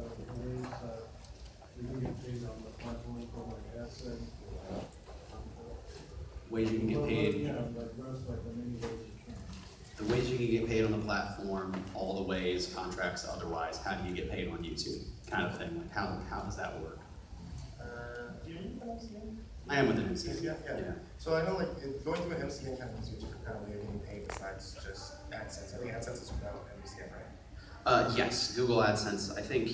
ways you can get paid on the platform for like AdSense? Ways you can get paid. Yeah, like Russ, like the many ways you can. The ways you can get paid on the platform, all the ways, contracts, otherwise, how do you get paid on YouTube? Kind of thing, like how does that work? Do you need an MCN? I am with an MCN. Yeah. So I know like going to an MCN kind of gives you a different kind of way of getting paid besides just AdSense. I think AdSense is without MCN, right? Yes, Google AdSense. I think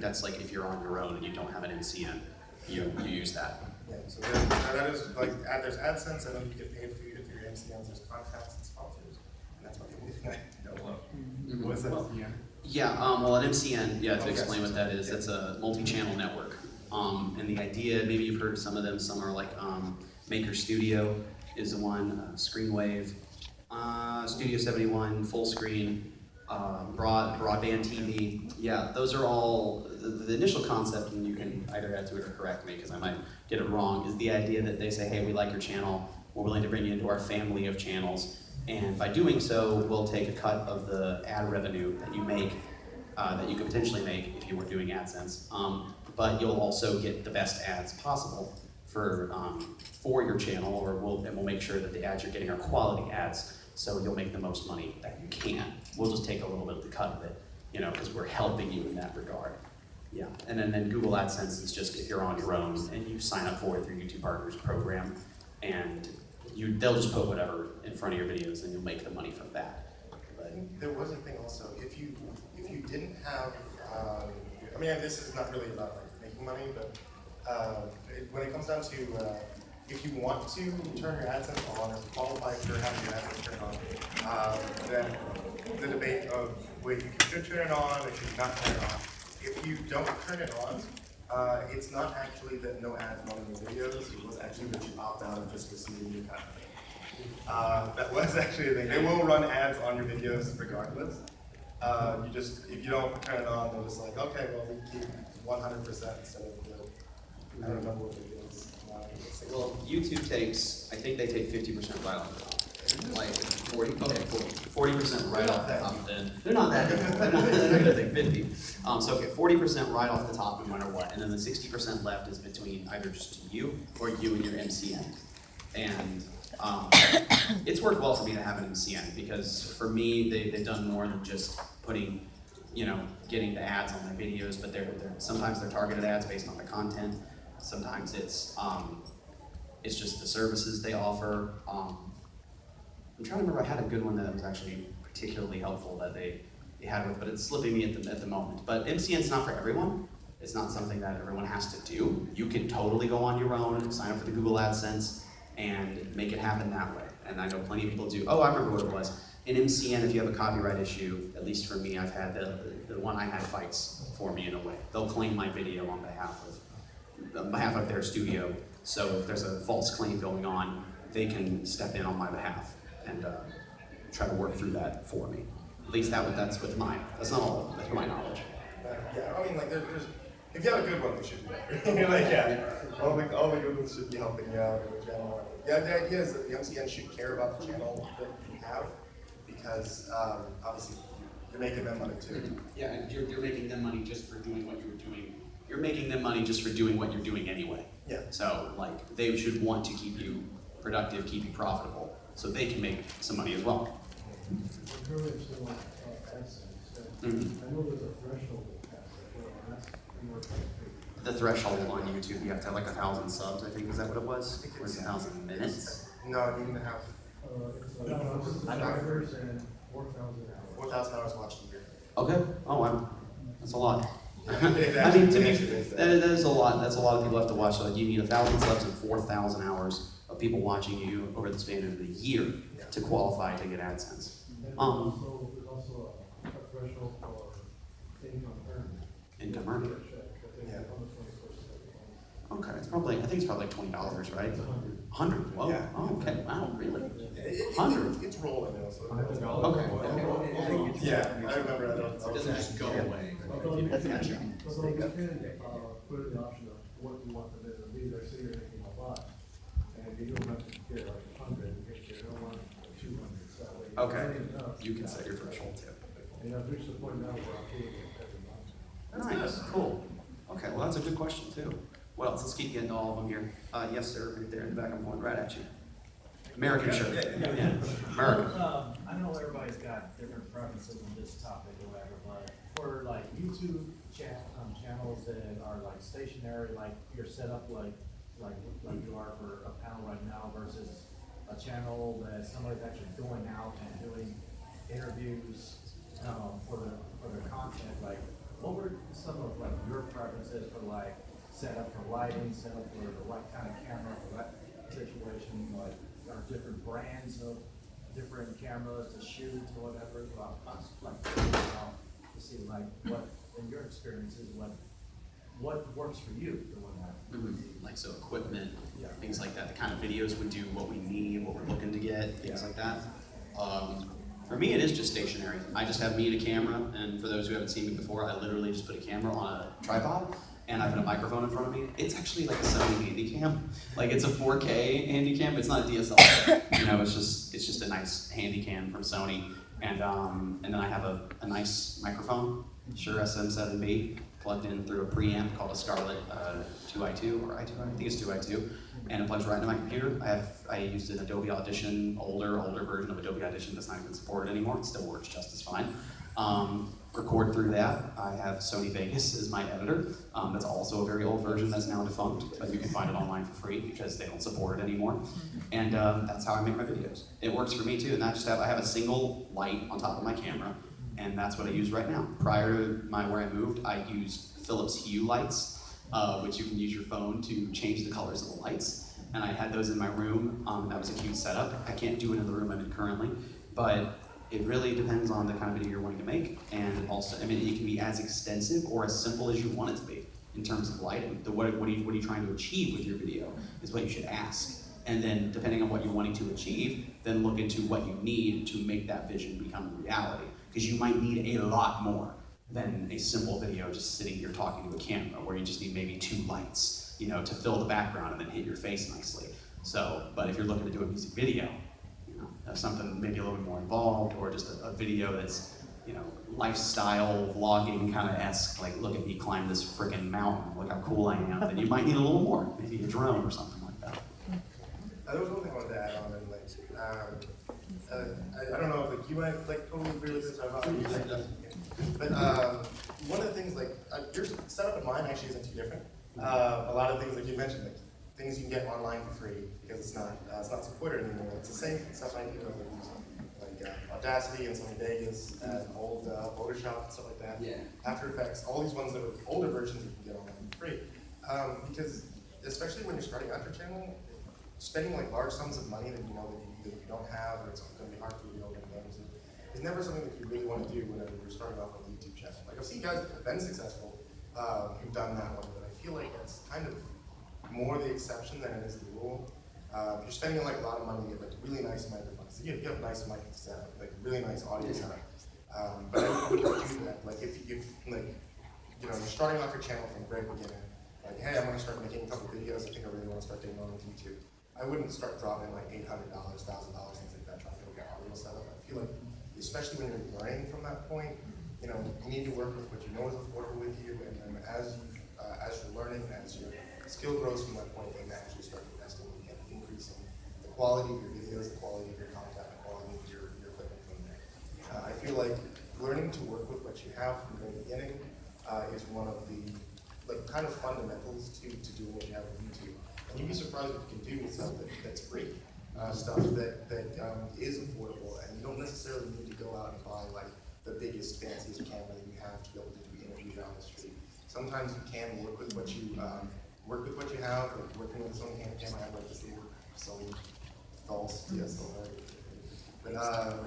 that's like if you're on your own and you don't have an MCN, you use that. Yeah, so that is like, there's AdSense, I know you get paid for your MCNs, there's contacts and sponsors, and that's about the only thing I know of. What is that? Well, an MCN, to Okay. explain what that is, it's a multi-channel network. And the idea, maybe you've heard some of them, some are like Maker Studio is the one, Screenwave, Studio 71, Full Screen, broadband TV. Yeah, those are all, the initial concept, and you can either add to it or correct me because I might get it wrong, is the idea that they say, hey, we like your channel, we're willing to bring you into our family of channels, and by doing so, we'll take a cut of the ad revenue that you make, that you could potentially make if you were doing AdSense, but you'll also get the best ads possible for your channel, or we'll make sure that the ads you're getting are quality ads, so you'll make the most money that you can. We'll just take a little bit of the cut of it, because we're helping you in that regard. Yeah, and then Google AdSense is just if you're on your own and you sign up for it through YouTube Partners program, and they'll just put whatever in front of your videos and you'll make the money from that. But There was a thing also, if you didn't have, I mean, this is not really about like making money, but when it comes down to, if you want to turn your AdSense on or qualify for having your AdSense turned on, then the debate of whether you should turn it on or should not turn it on. If you don't turn it on, it's not actually that no ads run in your videos, it was actually that you opt out of just receiving your content. That was actually a thing. They will run ads on your videos regardless. If you don't turn it on, they're just like, okay, well, we keep 100% instead of, I don't remember what it is. well, YouTube takes, I think they take 50% right off the top. Like 40% right off the top. Then they're not that good. They're gonna take 50. So okay, 40% right off the top, no matter what, and then the 60% left is between either just you or you and your MCN. And it's worked well for me to have an MCN because for me, they've done more than just putting, getting the ads on my videos, but sometimes they're targeted ads based on the content. Sometimes it's just the services they offer. I'm trying to remember, I had a good one that was actually particularly helpful that they had with, but it's slipping me at the moment. But MCN's not for everyone. It's not something that everyone has to do. You can totally go on your own and sign up for the Google AdSense and make it happen that way. And I know plenty of people do. Oh, I remember what it was. In MCN, if you have a copyright issue, at least for me, I've had the one I had fights for me in a way. They'll claim my video on behalf of their studio. So if there's a false claim going on, they can step in on my behalf and try to work through that for me. At least that's with mine. That's not all of them. That's my knowledge. Yeah, I mean, like, there's if you have a good one, they should be. You're like, yeah, all the good ones should be helping you out in the channel. Yeah, the idea is that the MCN should care about the channel that you have because obviously you're making them money too. Yeah, and you're making them money just for doing what you were doing. You're making them money just for doing what you're doing anyway. Yeah. So, like, they should want to keep you productive, keep you profitable, so they can make some money as well. We're currently still on AdSense. I know there's a threshold with that, but that's more like The threshold on YouTube, you have to have like 1,000 subs, I think, is that what it was? Or is it 1,000 minutes? No, you need to have it's 1,000 subscribers and 4,000 hours. 4,000 hours watched a year. Okay, oh wow, that's a lot. I mean, Exactly. to me, that is a lot. That's a lot of people have to watch. So you need 1,000 subs and 4,000 hours of people watching you over the span of the year to qualify to get AdSense. And there's also a threshold for income earned. Income earned. Yeah. Okay, I think it's probably like $20, right? 100. Whoa. Yeah. Oh, okay. Wow, really? 100. It's rolling though. So Okay. yeah, I remember. It doesn't just go away. That's not true. So you can put in the option of what you want the bid to be. They're saying you're making a lot, and you don't have to get like 100. You get your 200. So that way you're Okay. paying enough. You can set your threshold too. And I've reached the point now where I'm paying it every month. Nice, cool. Okay, well, that's a good question, too. What else? Let's keep getting to all of them here. Yes, sir, right there in the back. I'm going right at you. American shirt. Yeah, American. Well, I know everybody's got different preferences on this topic or whatever, but for like YouTube channels that are like stationary, like you're set up like you are for a panel right now versus a channel that somebody's actually going out and doing interviews for their content, like what were some of like your preferences for like setup for lighting, setup for the right kind of camera for that situation, like are different brands of different cameras to shoot or whatever, to see like what in your experiences what works for you the one that Like so equipment, Yeah. things like that, the kind of videos would do what we need, what we're looking to get, things like that. For me, it is just stationary. I just have me and a camera, and for those who haven't seen me before, I literally just put a camera on a tripod, and I put a microphone in front of me. It's actually like a Sony Handycam. Like it's a 4K Handycam. It's not a DSLR. You know, it's just a nice Handycam from Sony. And then I have a nice microphone, Shure SM7B, plugged in through a preamp called a Scarlett 2i2 or I2. I think it's 2i2, and it plugs right into my computer. I used an Adobe Audition, older version of Adobe Audition that's not even supported anymore. It still works just as fine. Record through that. I have Sony Vegas as my editor. That's also a very old version that's now defunct, but you can find it online for free because they don't support it anymore. And that's how I make my videos. It works for me too, and I have a single light on top of my camera, and that's what I use right now. Prior to where I moved, I used Philips Hue lights, which you can use your phone to change the colors of the lights. And I had those in my room. That was a cute setup. I can't do it in the room I'm in currently, but it really depends on the kind of video you're wanting to make, and also, I mean, it can be as extensive or as simple as you want it to be in terms of lighting. What are you trying to achieve with your video is what you should ask. And then, depending on what you're wanting to achieve, then look into what you need to make that vision become a reality. Because you might need a lot more than a simple video just sitting here talking to a camera, where you just need maybe 2 lights, you know, to fill the background and then hit your face nicely. So, but if you're looking to do a music video, something maybe a little bit more involved, or just a video that's, you know, lifestyle vlogging kind of esque, like look at me climb this freaking mountain, look how cool I am, then you might need a little more, maybe a drone or something like that. There was one thing I wanted to add on, and like, I don't know if like you might like totally agree with this or not, but one of the things like your setup and mine actually isn't too different. A lot of things like you mentioned, like things you can get online for free because it's not supported anymore. It's the same stuff I do like Audacity and Sony Vegas and old Photoshop and stuff like that. Yeah. After Effects, all these ones that are older versions you can get online for free. Because especially when you're starting out your channel, spending like large sums of money that you know that you don't have, or it's going to be hard for you to build games, is never something that you really want to do whenever you're starting off on a YouTube channel. Like I've seen guys that have been successful who've done that one, but I feel like that's kind of more the exception than it is the rule. You're spending like a lot of money to get like really nice microphones. You have nice mic setup, like really nice audio setup. But I don't think you can do that. Like if like you know you're starting off your channel from the very beginning, like hey, I'm going to start making a couple videos. I think I really want to start getting on YouTube. I wouldn't start dropping like $800, $1,000, things like that, trying to get audio setup. I feel like, especially when you're learning from that point, you know, you need to work with what you know is affordable with you, and then as you're learning, as your skill grows from that point, then actually start investing and increasing the quality of your videos, the quality of your content, the quality of your equipment from there. I feel like learning to work with what you have from the very beginning is one of the like kind of fundamentals to doing what you have with YouTube. And you'd be surprised what you can do with stuff that's free, stuff that is affordable, and you don't necessarily need to go out and buy like the biggest, fanciest camera that you have to be able to do interviews on the street. Sometimes you can work with what you have. Like working with Sony Handycam, I have like this little Sony false DSLR. But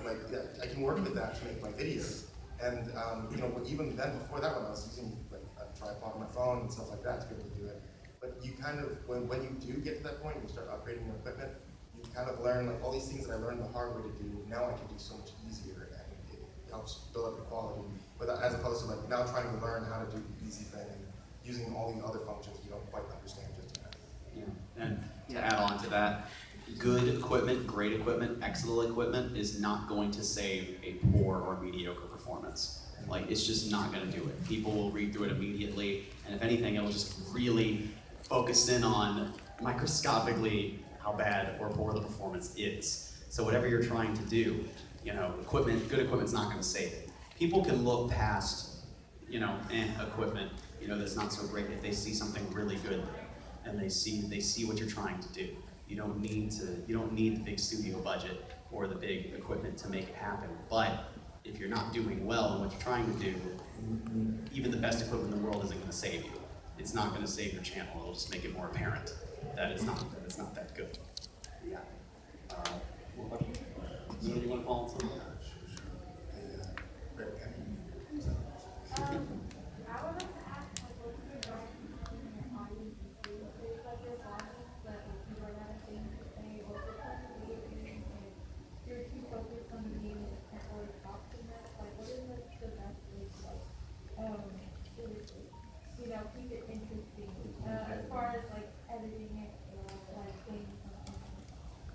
like yeah, I can work with that to make my videos. And you know, even then before that one, I was using like a tripod on my phone and stuff like that to be able to do it. But you kind of, when you do get to that point, you start upgrading your equipment, you kind of learn like all these things that I learned the hard way to do, now I can do so much easier, and it helps build up the quality. But as opposed to like now trying to learn how to do the easy thing and using all these other functions you don't quite understand just yet. Yeah. And to add on to that, good equipment, great equipment, excellent equipment is not going to save a poor or mediocre performance. Like, it's just not gonna do it. People will read through it immediately, and if anything, it'll just really focus in on microscopically how bad or poor the performance is. So whatever you're trying to do, you know, good equipment's not gonna save it. People can look past, you know, equipment, you know, that's not so great if they see something really good there, and they see what you're trying to do. You don't need the big studio budget or the big equipment to make it happen. But if you're not doing well in what you're trying to do, even the best equipment in the world isn't gonna save you. It's not gonna save your channel. It'll just make it more apparent that it's not that good. Yeah. More questions? You want to follow something? I would like to ask, like, what's your direction in your audience and see what there's like your blogging, but if you run out of things to say, or if it's like a video game and you're too focused on the game and you can't really talk too much, like, what is like the best way to like, you know, keep it interesting, as far as like editing it or like saying something,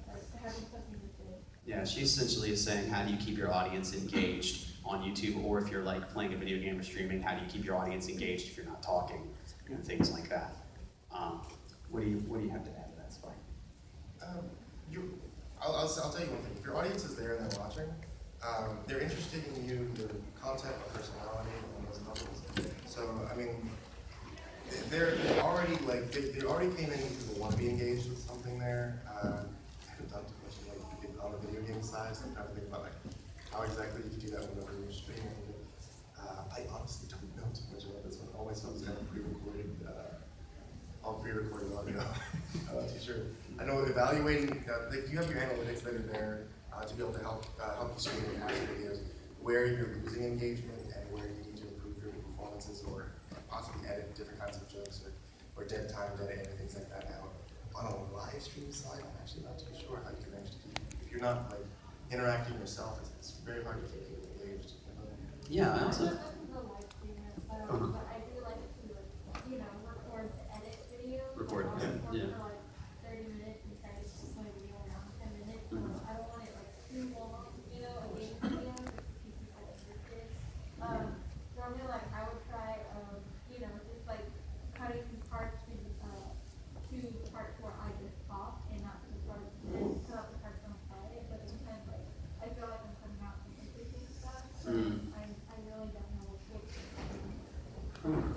like having something to say? Yeah, she essentially is saying, how do you keep your audience engaged on YouTube, or if you're like playing a video game or streaming, how do you keep your audience engaged if you're not talking, and things like that. What do you have to add to that, Spike? I'll tell you one thing. If your audience is there and they're watching, they're interested in you, your content, personality, and those levels. So I mean, they're already like they already came in because they want to be engaged with something there. I haven't done too much on the video game side, so I'm trying to think about like how exactly you can do that whenever you're streaming. I honestly don't know too much about this one. All my stuff is kind of pre-recorded, all pre-recorded audio. Too sure. I know evaluating, like you have your analytics that are there to be able to help you stream and watch videos, where you're losing engagement and where you need to improve your performances or possibly edit different kinds of jokes or dead time, dead air, things like that out. On a live stream side, I'm actually not too sure how you can manage to keep, if you're not like interacting yourself, it's very hard to keep people engaged. Yeah, I also. But I do like to, you know, record to edit videos. Record, yeah. For like 30 minutes and try to keep my video around 10 minutes. So I don't want it like too long, you know, a game video, just to keep people interested. So I'm gonna like, I would try, you know, just like cutting parts to the parts where I just talk and not to parts and cut out the parts don't play. But sometimes like, I feel like I'm cutting out some interesting stuff. So I really don't know what to do.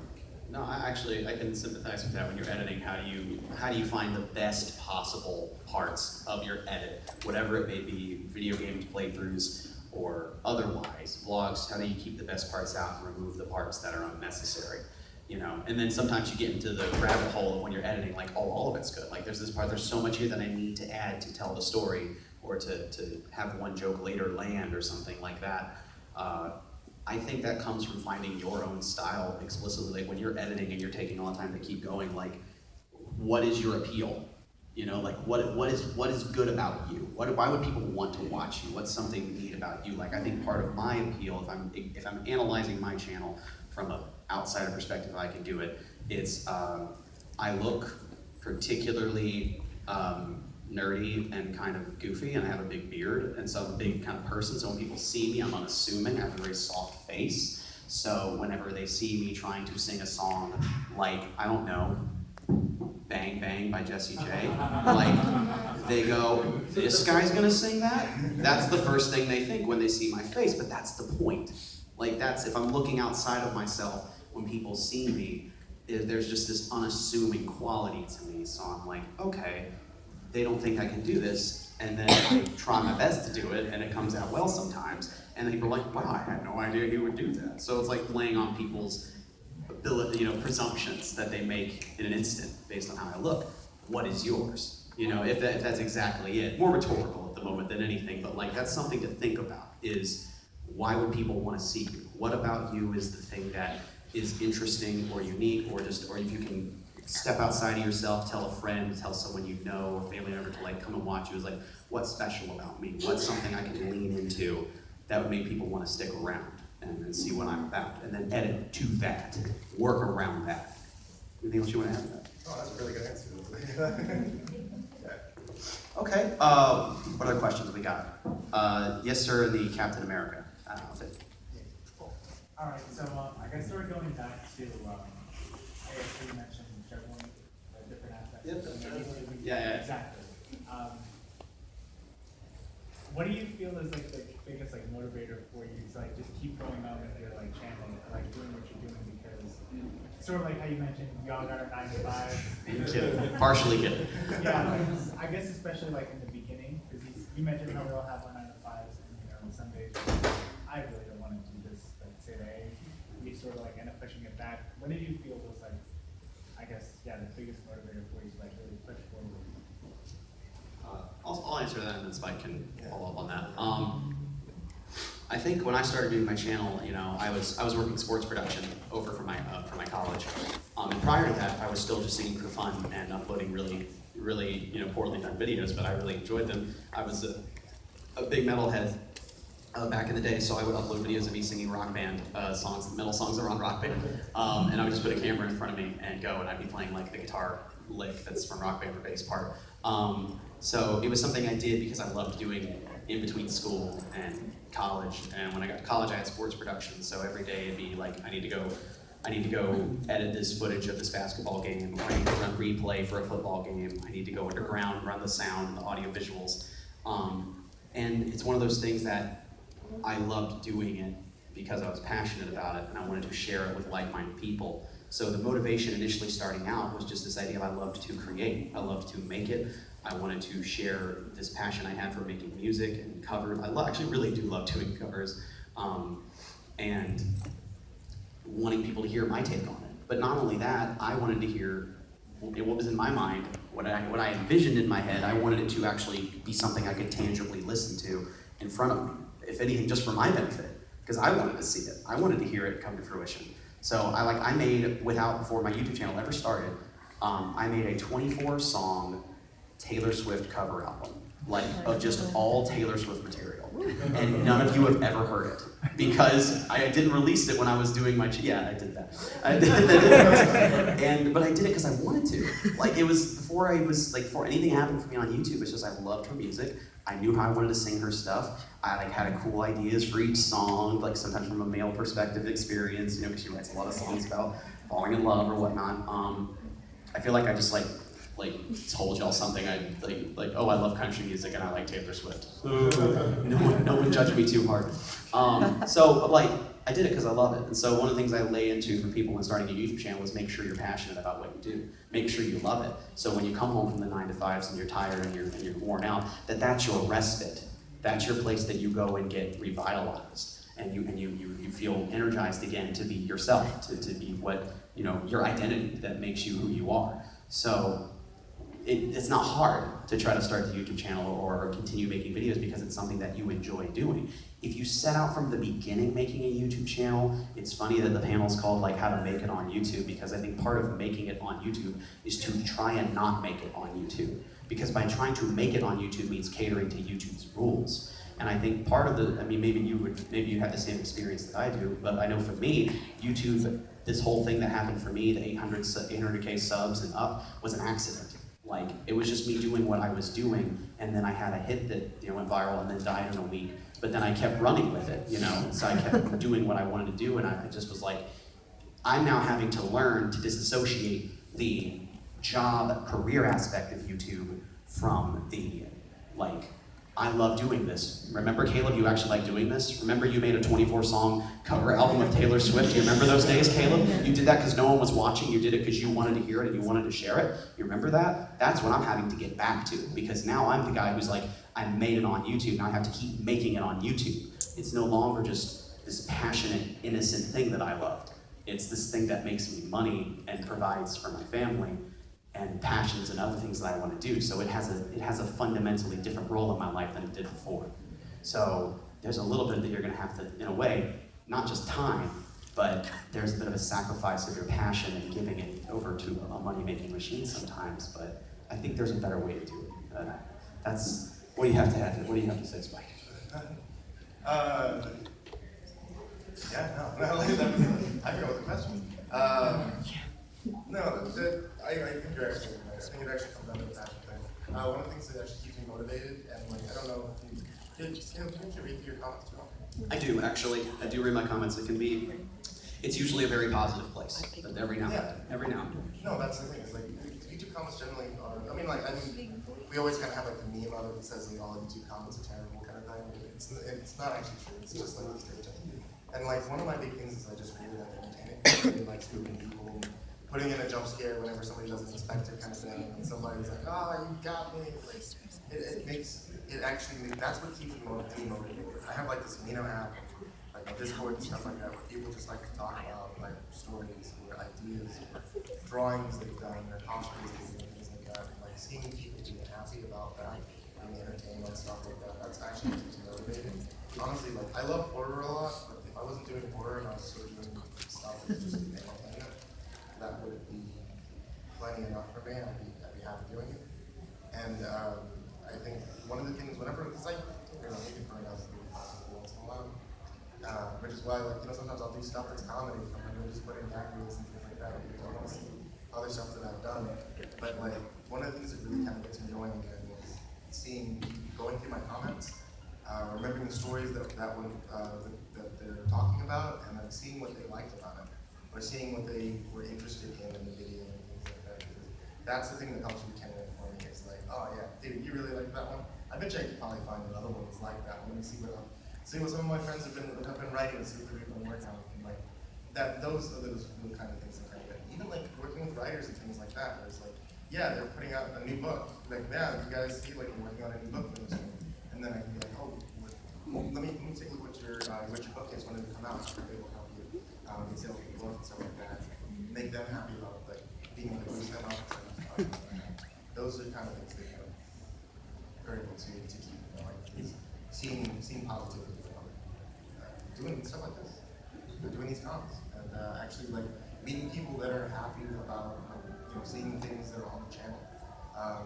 No, I can sympathize with that. When you're editing, how do you find the best possible parts of your edit, whatever it may be, video games, playthroughs, or otherwise, vlogs? How do you keep the best parts out and remove the parts that are unnecessary? You know, and then sometimes you get into the rabbit hole of when you're editing, like, oh, all of it's good. Like, there's this part, there's so much here that I need to add to tell the story, or to have one joke later land, or something like that. I think that comes from finding your own style explicitly. Like when you're editing and you're taking all the time to keep going, like, what is your appeal? You know, like what is good about you? Why would people want to watch you? What's something neat about you? Like, I think part of my appeal, if I'm analyzing my channel from an outsider perspective, I can do it. It's I look particularly nerdy and kind of goofy, and I have a big beard, and so I'm a big kind of person, so when people see me, I'm unassuming. I have a very soft face, so whenever they see me trying to sing a song like, I don't know, Bang Bang by Jessie J, like, they go, this guy's gonna sing that? That's the first thing they think when they see my face, but that's the point. Like, that's, if I'm looking outside of myself, when people see me, there's just this unassuming quality to me, so I'm like, okay, they don't think I can do this, and then I try my best to do it, and it comes out well sometimes, and people are like, wow, I had no idea he would do that. So it's like playing on people's ability, you know, presumptions that they make in an instant based on how I look. What is yours? You know, if that's exactly it. More rhetorical at the moment than anything, but like, that's something to think about, is why would people want to see you? What about you is the thing that is interesting or unique, or if you can step outside of yourself, tell a friend, tell someone you know, or family member to like come and watch you, is like, what's special about me? What's something I can lean into that would make people want to stick around and see what I'm about? And then edit to that, work around that. Anything else you want to add to that? Oh, that's a really good answer. Okay, what other questions we got? Yes, sir, the Captain America outfit. All right, so I guess we're going back to, I guess you mentioned juggling the different aspects. Yep, of that's YouTube. right. Yeah. Exactly. What do you feel is like the biggest like motivator for you to like just keep going on with your like channel, like doing what you're doing? Because sort of like how you mentioned, y'all got our 9 to 5. Kidding. Partially kidding. Yeah, like, I guess especially like in the beginning, because you mentioned how we all have our 9 to 5s, and you know, some days I really don't want to do this, like say that hey, we sort of like end up pushing it back. What did you feel was like, I guess, yeah, the biggest motivator for you to like really push forward? I'll answer that, and then Spike can follow up on that. I think when I started doing my channel, you know, I was working sports production over for my college, and prior to that, I was still just singing for fun and uploading really poorly done videos, but I really enjoyed them. I was a big metalhead back in the day, so I would upload videos of me singing rock band songs, metal songs that were on Rock Band, and I would just put a camera in front of me and go, and I'd be playing like the guitar lick that's from Rock Band, the bass part. So it was something I did because I loved doing in between school and college. And when I got to college, I had sports production. So every day it'd be like, I need to go edit this footage of this basketball game, or I need to run replay for a football game. I need to go underground, run the sound and the audio visuals. And it's one of those things that I loved doing it because I was passionate about it and I wanted to share it with like-minded people. So the motivation initially starting out was just this idea of I loved to create, I loved to make it. I wanted to share this passion I had for making music and covers. Actually really do love doing covers, and wanting people to hear my take on it. But not only that, I wanted to hear what was in my mind, what I envisioned in my head. I wanted it to actually be something I could tangibly listen to in front of me, if anything, just for my benefit, because I wanted to see it. I wanted to hear it come to fruition. So I made, before my YouTube channel ever started, I made a 24-song Taylor Swift cover album, like of just all Taylor Swift material. And none of you have ever heard it, because I didn't release it when I was doing my, yeah, I did that. But I did it because I wanted to. Like it was, before anything happened for me on YouTube, it's just I loved her music. I knew how I wanted to sing her stuff. I had cool ideas for each song, like sometimes from a male perspective experience, because she writes a lot of songs about falling in love or whatnot. I feel like I just told y'all something. Oh, I love country music and I like Taylor Swift. No one judged me too hard. I did it because I love it. And so one of the things I lay into for people when starting a YouTube channel is make sure you're passionate about what you do. Make sure you love it. So when you come home from the 9 to 5s and you're tired and you're worn out, that's your respite. That's your place that you go and get revitalized. And you feel energized again to be yourself, to be what, your identity that makes you who you are. So it's not hard to try to start the YouTube channel or continue making videos because it's something that you enjoy doing. If you set out from the beginning making a YouTube channel, it's funny that the panel's called how to make it on YouTube, because I think part of making it on YouTube is to try and not make it on YouTube. Because by trying to make it on YouTube means catering to YouTube's rules. And I think part of maybe you have the same experience that I do, but I know for me, YouTube, this whole thing that happened for me, the 800K subs and up, was an accident. It was just me doing what I was doing, and then I had a hit that went viral and then died in a week. But then I kept running with it, so I kept doing what I wanted to do, and I just was like, I'm now having to learn to disassociate the job career aspect of YouTube from the I love doing this. Remember, Caleb, you actually like doing this? Remember you made a 24-song cover album of Taylor Swift? Do you remember those days, Caleb? You did that because no one was watching. You did it because you wanted to hear it and you wanted to share it. You remember that? That's what I'm having to get back to, because now I'm the guy who's I made it on YouTube, and I have to keep making it on YouTube. It's no longer just this passionate, innocent thing that I loved. It's this thing that makes me money and provides for my family, and passions and other things that I want to do. So it has a fundamentally different role in my life than it did before. So there's a little bit that you're gonna have to, in a way, not just time, but there's a bit of a sacrifice of your passion and giving it over to a money-making machine sometimes, but I think there's a better way to do it. What do you have to add? What do you have to say, Spike? I forgot what the question was. No, I think you're actually right. I think it actually comes down to the passion thing. One of the things that actually keeps me motivated, and I don't know if you can read through your comments too often? I do, actually. I do read my comments. It can be It's usually a very positive place, but every now and then, every now and then. No, that's the thing, is like, YouTube comments generally are, I mean, we always kind of have like the meme out of it that says like all YouTube comments are terrible kind of thing. It's not actually true, it's just like stereotyping. And like, one of my big things is I just really like entertaining, really like spooking people, and putting in a jump scare whenever somebody doesn't expect it kind of thing, and somebody's like, oh, you got me. Like, it actually, that's what keeps me motivated. I have like this Mino app, like on Discord and stuff like that, where people just like to talk about like stories or ideas or drawings they've done or costumes they've done, things like that. And, like seeing people being happy about that, being entertained and stuff like that, that's actually keeps me motivated. Honestly, like I love horror a lot, but if I wasn't doing horror and I was still doing stuff that's just entertainment, that would be plenty enough for me. I'd be happy doing it. And I think one of the things, whenever, because like, you know, making burn outs is really possible once in a while. Which is why, like, you know, sometimes I'll do stuff that's comedy, and I'll just put in gag reels and things like that, because I want to see other stuff that I've done. But like, one of the things that really kind of gets me going again is going through my comments, remembering the stories that they're talking about, and then seeing what they liked about it, or seeing what they were interested in the video and things like that. Because that's the thing that helps me kind of for me. It's like, oh yeah, dude, you really like that one? I bet you I could probably find another one that's like that one and see what some of my friends have been writing and see what they've been working on. And like those are those real kind of things that kind of get. Even like working with writers and things like that, where it's like, yeah, they're putting out a new book. Like, yeah, you guys see like I'm working on a new book for this one. And then I can be like, oh, let me take a look what your book is when it come out. So they will help you get sales of the book and stuff like that. Make them happy about like being able to boost them up. And those are kind of things that are able to keep, you know, like seeing positivity from doing stuff like this, doing these comments, and actually like meeting people that are happy about you know, seeing things that are on the channel. I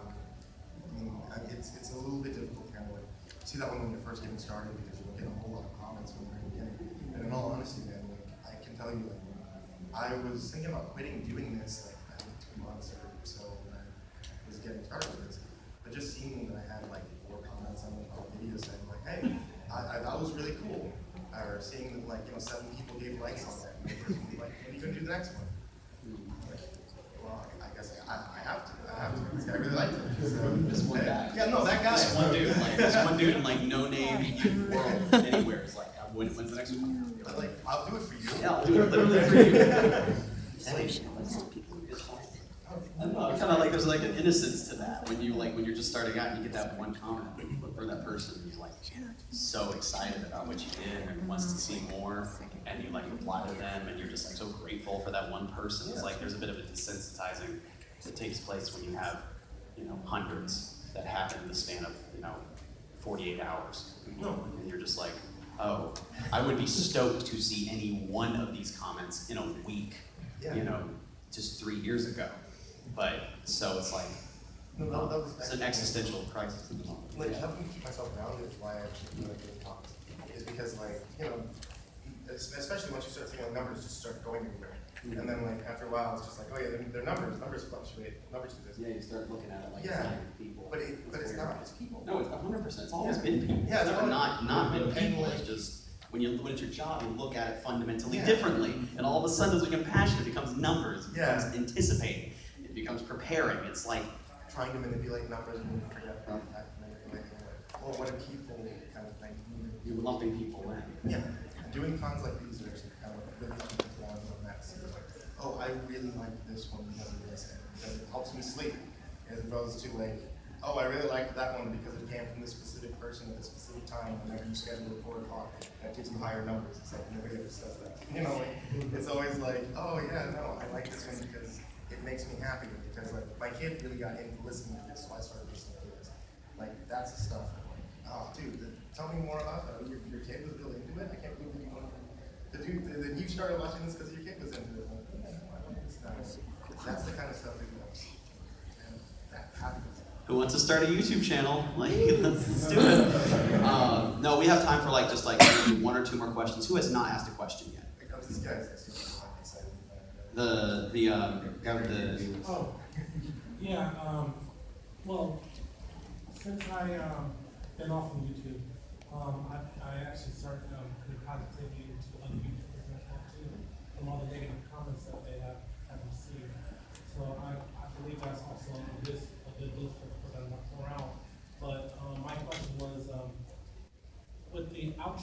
mean, it's a little bit difficult to kind of like see that one when you're first getting started because you don't get a whole lot of comments when you're in the beginning. And in all honesty, man, like I can tell you, like I was thinking about quitting doing this like I think 2 months or so when I was getting started with this. But just seeing that I had like 4 comments on videos saying like, hey, that was really cool. Or seeing that like, you know, 7 people gave likes on that. And the person was like, when are you gonna do the next one? Like, well, I guess I have to. This guy really liked it. So, This one guy. Yeah, no, that guy. This one dude in like no name world anywhere is like, when's the next one? But like, I'll do it for you. Yeah, I'll do it literally for you. I don't know, kind of like there's like an innocence to that when you're just starting out and you get that one comment or that person who's like so excited about what you did and wants to see more, and you like reply to them and you're just like so grateful for that one person. It's like there's a bit of a desensitizing that takes place when you have, you know, hundreds that happen in the span of, you know, 48 hours. And you're just like, oh, I would be stoked to see any one of these comments in a week, you know, just 3 years ago. But, so it's like, it's an existential crisis at the moment. Like, helping me keep myself grounded is why I actually do like doing talks. Is because like, you know, especially once you start seeing like numbers just start going everywhere. And then like after a while it's just like, oh yeah, their numbers fluctuate, numbers do this. Yeah, you start looking at it like Yeah, it's people. but it's not, it's people. No, it's 100%. It's always been people. Yeah, It's never not been people. like- It's just when it's your job, you look at it fundamentally Yeah. differently, and all of a sudden there's a compassion. It becomes numbers. It Yeah. becomes anticipating. It becomes preparing. It's like, Trying to manipulate numbers and you forget about that, manipulating like, well, what do people kind of think? you're lumping people in. Yeah, and doing cons like these are actually kind of really keep down on that. So like, oh, I really like this one because of this, and because it helps me sleep, as opposed to like, oh, I really liked that one because it came from this specific person at this specific time. Whenever you schedule at 4 o'clock, that gives you higher numbers. It's like nobody ever says that. You know, like it's always like, oh yeah, no, I like this one because it makes me happy. Because like my kid really got into listening to this, so I started listening to this. Like that's the stuff. That, like, oh, dude, tell me more about that. Your kid was really into it. I can't believe that you wanted to. That you started watching this because your kid was into it. Like, that's the kind of stuff that you know. And that happens. Who wants to start a YouTube channel? Like, let's do it. No, we have time for like just like maybe 1 or 2 more questions. Who has not asked a question yet? Here comes this guy. Excited. The guy with the. Oh, yeah, well, since I been off of YouTube, I actually started putting positivity into other YouTubers as well too. A lot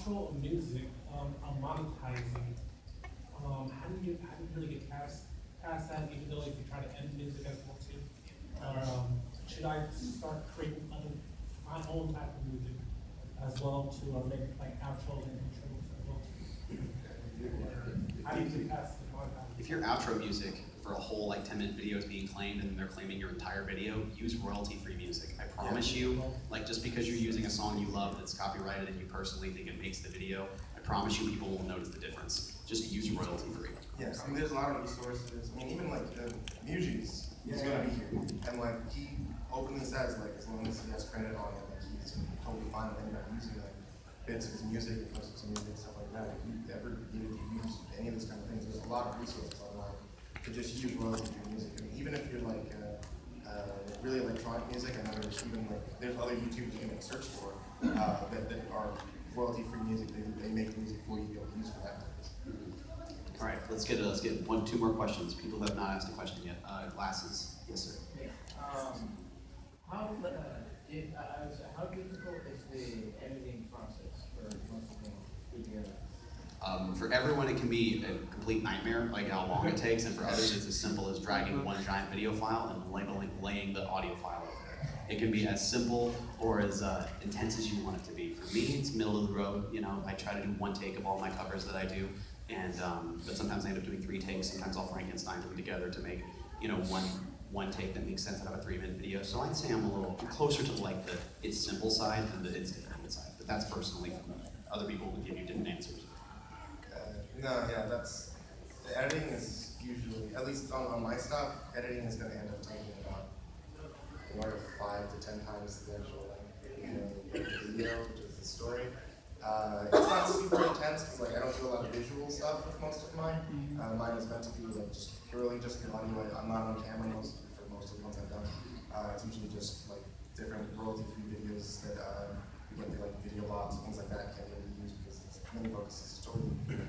outro music, monetizing, how do you really get past that, even though if you try to end music as well too? Or, should I start creating my own type of music as well to make like outros and intros as well too? How do you get past the monetizing? If your outro music for a whole like 10-minute video is being claimed and they're claiming your entire video, use royalty-free music. I promise you, like just because you're using a song you love that's copyrighted and you personally think it makes the video, I promise you people will notice the difference. Just use royalty-free. Yes, I mean, there's a lot of resources. I mean, even like Muji's, he's gonna be here, and like he openly says like as long as he has credit on it, like he's totally fine with anybody using like bits of his music and clips of his music and stuff like that. If you ever needed to use any of those kind of things, there's a lot of resources online to just use royalty-free music. I mean, even if you're like really electronic music, I know there's even like there's other YouTubers you can like, search for that are royalty-free music. They make music for you to be able to use for that purpose. All right, let's get two more questions. People have not asked a question yet. Glasses, yes sir. How difficult is the editing process for most of them to put together? For everyone, it can be a complete nightmare, like how long it takes, and for others, it's as simple as dragging one giant video file and laying the audio file over there. It can be as simple or as intense as you want it to be. For me, it's middle of the road. You know, I try to do one take of all my covers that I do, and but sometimes I end up doing 3 takes. Sometimes I'll Frankenstein them together to make one take that makes sense out of a 3-minute video. So I'd say I'm a little closer to like the it's simple side than the it's difficult side. But that's personally for me. Other people will give you different answers. That's the editing is usually, at least on my stuff, editing is going to end up taking about 4 to 5 to 10 times the actual video, which is the story. It's not super intense because like I don't do a lot of visual stuff with most of mine. Mine is meant to be like just purely just the audio. I'm not on camera for most of the ones I've done. It's usually just like different royalty-free videos that you get the like video bots, things like that can't really use because it's mainly focuses totally.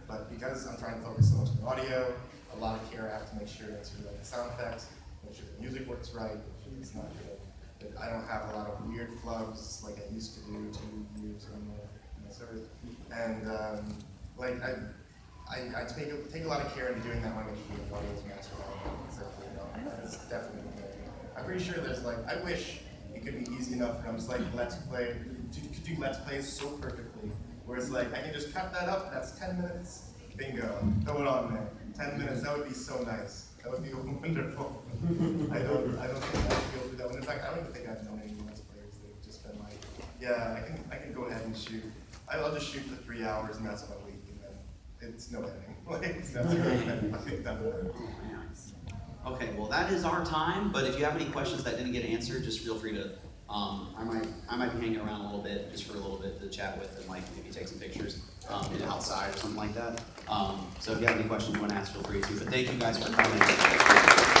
But because I'm trying to focus so much on the audio, a lot of care I have to make sure into like the sound effects, make sure the music works right, make sure it's not good. That I don't have a lot of weird flubs like I used to do 2 years ago. And like I take a lot of care into doing that when I make the audio is mastered out. It's definitely I'm pretty sure there's like I wish it could be easy enough and I'm just like let's play could do let's plays so perfectly where it's like I can just cut that up, that's 10 minutes, bingo, throw it on there. 10 minutes, that would be so nice. That would be wonderful. I don't think I'd be able to do that one. In fact, I don't even think I've known any let's players that have just been like, yeah, I can go ahead and shoot. I'll just shoot for 3 hours and that's my week, and then it's no editing. Like that's great. I think that will. Okay, well that is our time. But if you have any questions that didn't get answered, just feel free to. I might be hanging around a little bit just for a little bit to chat with and like maybe take some pictures outside or something like that. So if you have any questions you want to ask, feel free to. But thank you guys for coming.